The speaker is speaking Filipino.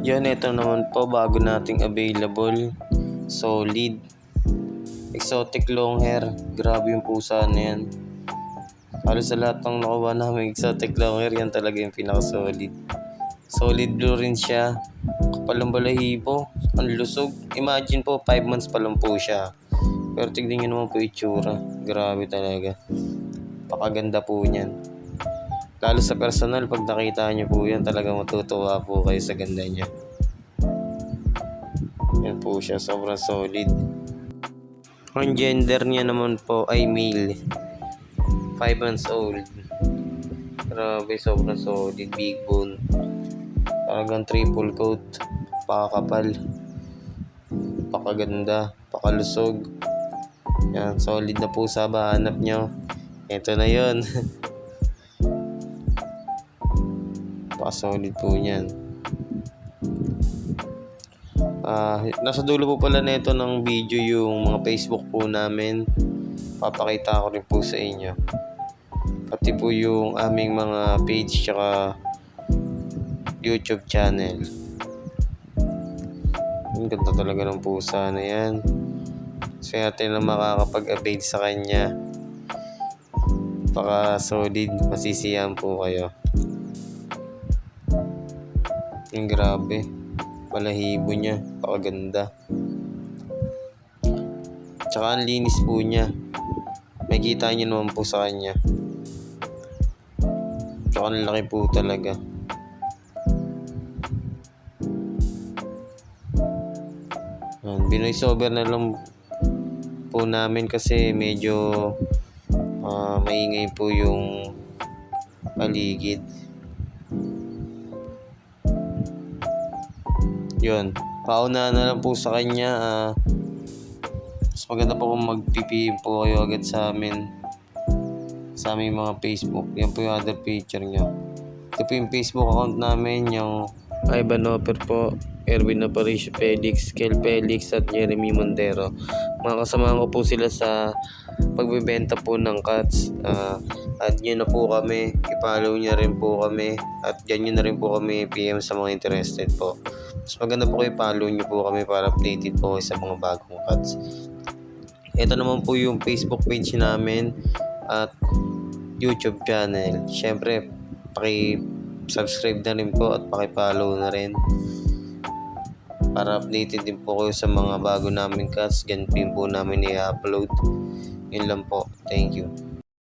Yan, ito naman po bago nating available. Solid. Exotic long hair. Grabe yung pusa na yan. Halos sa lahat ng nakuha namin exotic long hair, yan talaga yung pinaka-solid. Solid blue rin siya. Kapal ng balahibo. Ang lusog. Imagine po, 5 months pa lang po siya. Pero tignan nyo naman po itsura. Grabe talaga. Pakaganda po niyan. Lalo sa personal, pag nakita nyo po yan, talaga matutuwa po kayo sa ganda niya. Yan po siya, sobrang solid. Ang gender niya naman po ay male. 5 months old. Grabe, sobrang solid. Big bone. Talagang triple coat. Pakakapal. Pakaganda. Pakalusog. Yan, solid na po sa hanap nyo. Ito na yon. Solid po niyan. Nasa dulo po pala nito ng video yung mga Facebook po namin. Papakita ko rin po sa inyo. Pati po yung aming mga page tsaka YouTube channel. Ang ganda talaga ng pusa na yan. So natin na makakapag-avail sa kanya. Baka solid, masisiyahan po kayo. Yung grabe, balahibo niya, pakaganda. Tsaka ang linis po niya. Makikita niyo naman po sa kanya. Tsaka ang laki po talaga. Binoise over na lang po namin kasi medyo maingay po yung paligid. Yun, pauna na lang po sa kanya. Mas maganda po kung mag-PPM po kayo agad sa amin, sa aming mga Facebook. Yan po yung other picture nyo. Ito po yung Facebook account namin, yung Ivan Oper po, Erwin Aparicio Felix, Kel Felix at Jeremy Montero. Mga kasamahan ko po sila sa pagbebenta po ng cats. Add nyo na po kami, i-follow nyo rin po kami, at dyan nyo na rin po kami PM sa mga interested po. Mas maganda po kayo follow nyo po kami para updated po kayo sa mga bagong cats. Ito naman po yung Facebook page namin at YouTube channel. Siyempre, paki-subscribe na rin po at paki-follow na rin para updated din po kayo sa mga bago naming cats. Ganun po namin i-upload. Yun lang po. Thank you.